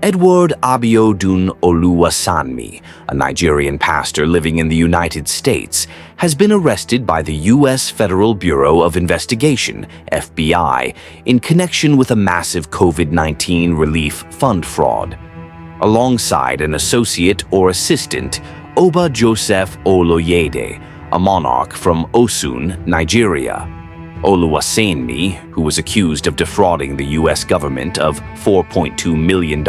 Edward Abiodun Oluwasanmi, a Nigerian pastor living in the United States, has been arrested by the U.S. Federal Bureau of Investigation, FBI, in connection with a massive COVID-19 relief fund fraud. Alongside an associate or assistant, Oba Joseph Oloyede, a monarch from Osun, Nigeria. Oluwasanmi, who was accused of defrauding the U.S. government of $4.2 million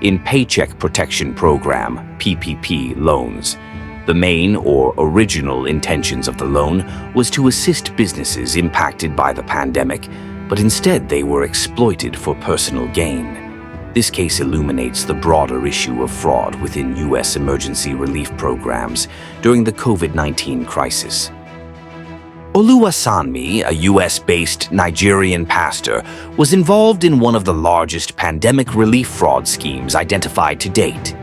in Paycheck Protection Program (PPP) loans. The main or original intentions of the loan was to assist businesses impacted by the pandemic, but instead they were exploited for personal gain. This case illuminates the broader issue of fraud within U.S. emergency relief programs during the COVID-19 crisis. Oluwasanmi, a U.S.-based Nigerian pastor, was involved in one of the largest pandemic relief fraud schemes identified to date.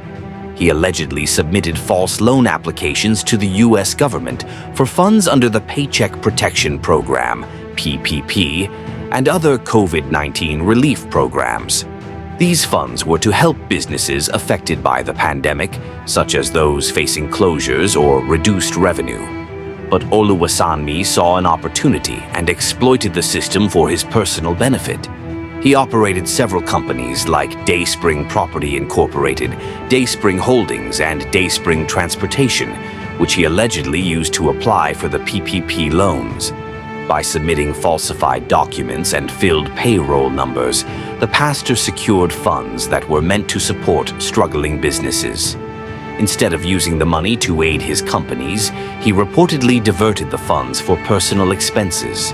He allegedly submitted false loan applications to the U.S. government for funds under the Paycheck Protection Program, PPP, and other COVID-19 relief programs. These funds were to help businesses affected by the pandemic, such as those facing closures or reduced revenue. But Oluwasanmi saw an opportunity and exploited the system for his personal benefit. He operated several companies like Dayspring Property Incorporated, Dayspring Holdings, and Dayspring Transportation, which he allegedly used to apply for the PPP loans. By submitting falsified documents and filled payroll numbers, the pastor secured funds that were meant to support struggling businesses. Instead of using the money to aid his companies, he reportedly diverted the funds for personal expenses.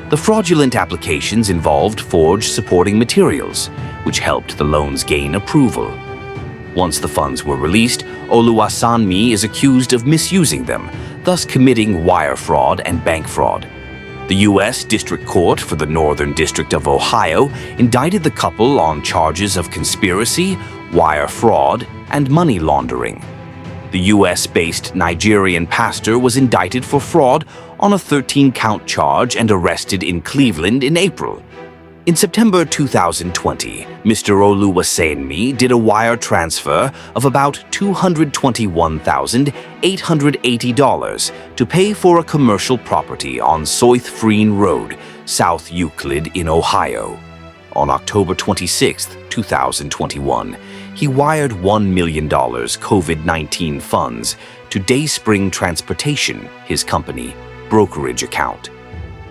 The fraudulent applications involved forged supporting materials, which helped the loans gain approval. Once the funds were released, Oluwasanmi is accused of misusing them, thus committing wire fraud and bank fraud. The U.S. District Court for the Northern District of Ohio indicted the couple on charges of conspiracy, wire fraud, and money laundering. The U.S.-based Nigerian pastor was indicted for fraud on a 13-count charge and arrested in Cleveland in April. In September 2020, Mr. Oluwasanmi did a wire transfer of about $221,880 to pay for a commercial property on South Freen Road, South Euclid in Ohio. On October 26, 2021, he wired $1 million COVID-19 funds to Dayspring Transportation, his company, brokerage account.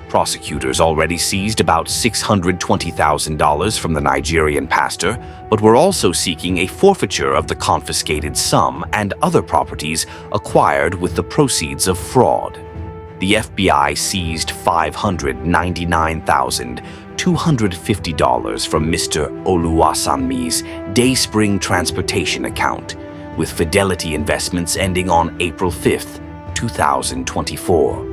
Prosecutors already seized about $620,000 from the Nigerian pastor, but were also seeking a forfeiture of the confiscated sum and other properties acquired with the proceeds of fraud. The FBI seized $599,250 from Mr. Oluwasanmi's Dayspring Transportation account, with Fidelity Investments ending on April 5, 2024.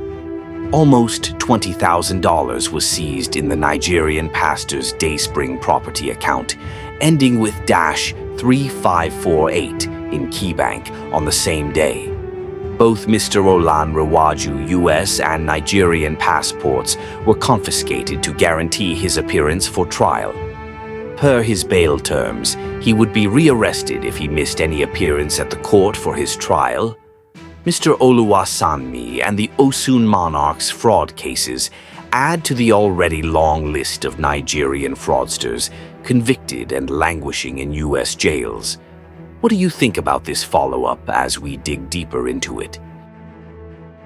Almost $20,000 was seized in the Nigerian pastor's Dayspring property account, ending with -3548 in KeyBank on the same day. Both Mr. Olanrewaju U.S. and Nigerian passports were confiscated to guarantee his appearance for trial. Per his bail terms, he would be rearrested if he missed any appearance at the court for his trial. Mr. Oluwasanmi and the Osun monarch's fraud cases add to the already long list of Nigerian fraudsters convicted and languishing in U.S. jails. What do you think about this follow-up as we dig deeper into it?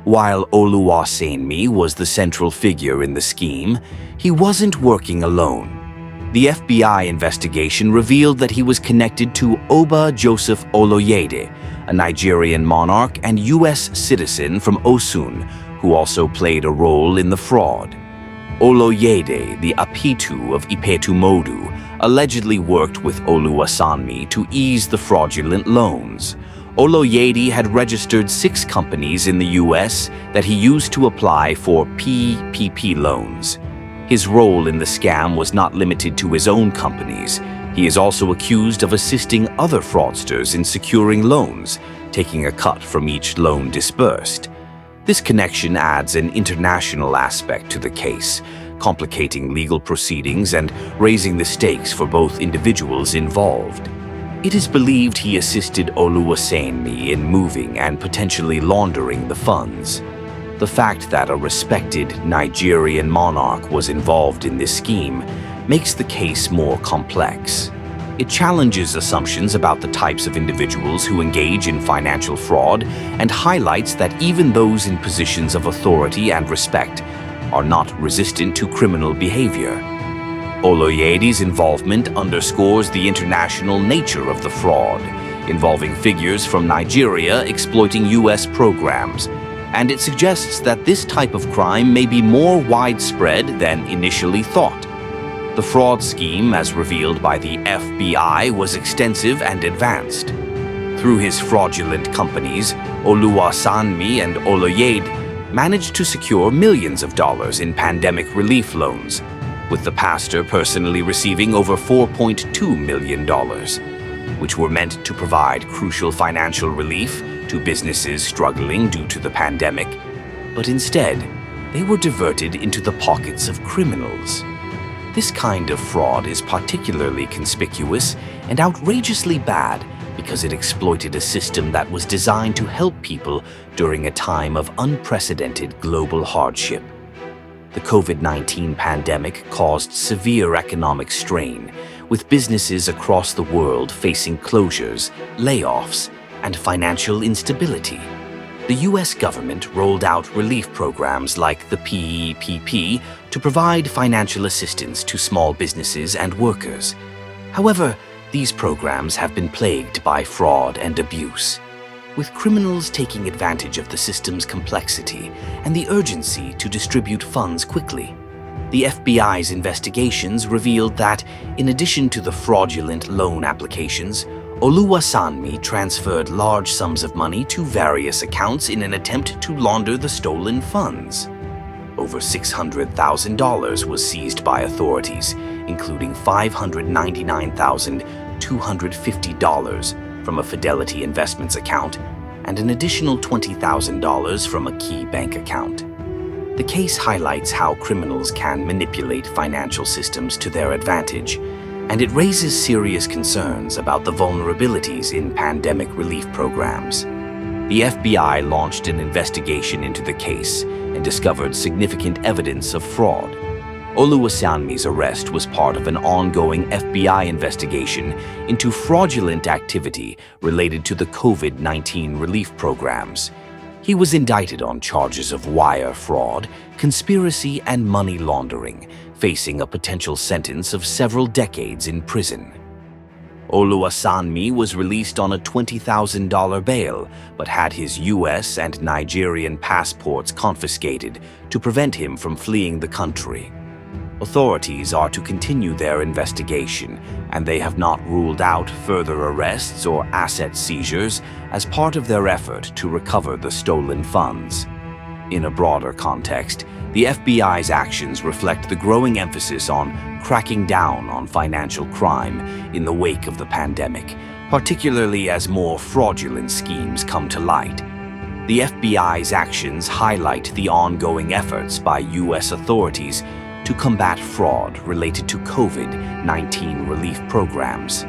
While Oluwasanmi was the central figure in the scheme, he wasn't working alone. The FBI investigation revealed that he was connected to Oba Joseph Oloyede, a Nigerian monarch and U.S. citizen from Osun, who also played a role in the fraud. Oloyede, the Apitu of Ipetumodu, allegedly worked with Oluwasanmi to ease the fraudulent loans. Oloyede had registered 6 companies in the U.S. that he used to apply for PPP loans. His role in the scam was not limited to his own companies. He is also accused of assisting other fraudsters in securing loans, taking a cut from each loan disbursed. This connection adds an international aspect to the case, complicating legal proceedings and raising the stakes for both individuals involved. It is believed he assisted Oluwasanmi in moving and potentially laundering the funds. The fact that a respected Nigerian monarch was involved in this scheme makes the case more complex. It challenges assumptions about the types of individuals who engage in financial fraud and highlights that even those in positions of authority and respect are not resistant to criminal behavior. Oloyede's involvement underscores the international nature of the fraud, involving figures from Nigeria exploiting U.S. programs, and it suggests that this type of crime may be more widespread than initially thought. The fraud scheme, as revealed by the FBI, was extensive and advanced. Through his fraudulent companies, Oluwasanmi and Oloyede managed to secure millions of dollars in pandemic relief loans, with the pastor personally receiving over $4.2 million, which were meant to provide crucial financial relief to businesses struggling due to the pandemic. But instead, they were diverted into the pockets of criminals. This kind of fraud is particularly conspicuous and outrageously bad because it exploited a system that was designed to help people during a time of unprecedented global hardship. The COVID-19 pandemic caused severe economic strain, with businesses across the world facing closures, layoffs, and financial instability. The U.S. government rolled out relief programs like the PEPP to provide financial assistance to small businesses and workers. However, these programs have been plagued by fraud and abuse, with criminals taking advantage of the system's complexity and the urgency to distribute funds quickly. The FBI's investigations revealed that, in addition to the fraudulent loan applications, Oluwasanmi transferred large sums of money to various accounts in an attempt to launder the stolen funds. Over $600,000 was seized by authorities, including $599,250 from a Fidelity Investments account and an additional $20,000 from a key bank account. The case highlights how criminals can manipulate financial systems to their advantage, and it raises serious concerns about the vulnerabilities in pandemic relief programs. The FBI launched an investigation into the case and discovered significant evidence of fraud. Oluwasanmi's arrest was part of an ongoing FBI investigation into fraudulent activity related to the COVID-19 relief programs. He was indicted on charges of wire fraud, conspiracy, and money laundering, facing a potential sentence of several decades in prison. Oluwasanmi was released on a $20,000 bail, but had his U.S. and Nigerian passports confiscated to prevent him from fleeing the country. Authorities are to continue their investigation, and they have not ruled out further arrests or asset seizures as part of their effort to recover the stolen funds. In a broader context, the FBI's actions reflect the growing emphasis on cracking down on financial crime in the wake of the pandemic, particularly as more fraudulent schemes come to light. The FBI's actions highlight the ongoing efforts by U.S. authorities to combat fraud related to COVID-19 relief programs.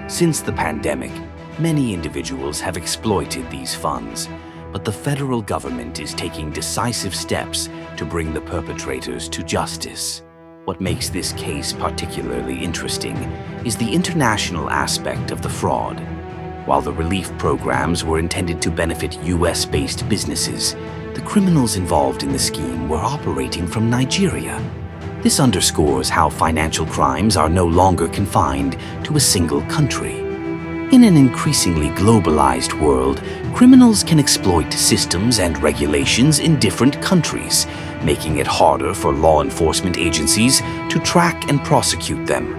Since the pandemic, many individuals have exploited these funds, but the federal government is taking decisive steps to bring the perpetrators to justice. What makes this case particularly interesting is the international aspect of the fraud. While the relief programs were intended to benefit US-based businesses, the criminals involved in the scheme were operating from Nigeria. This underscores how financial crimes are no longer confined to a single country. In an increasingly globalized world, criminals can exploit systems and regulations in different countries, making it harder for law enforcement agencies to track and prosecute them.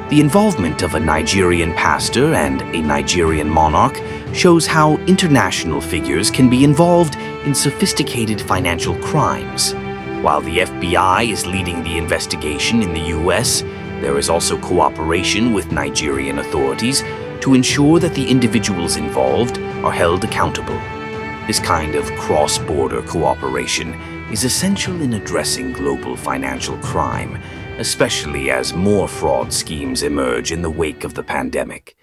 The involvement of a Nigerian pastor and a Nigerian monarch shows how international figures can be involved in sophisticated financial crimes. While the FBI is leading the investigation in the US, there is also cooperation with Nigerian authorities to ensure that the individuals involved are held accountable. This kind of cross-border cooperation is essential in addressing global financial crime, especially as more fraud schemes emerge in the wake of the pandemic.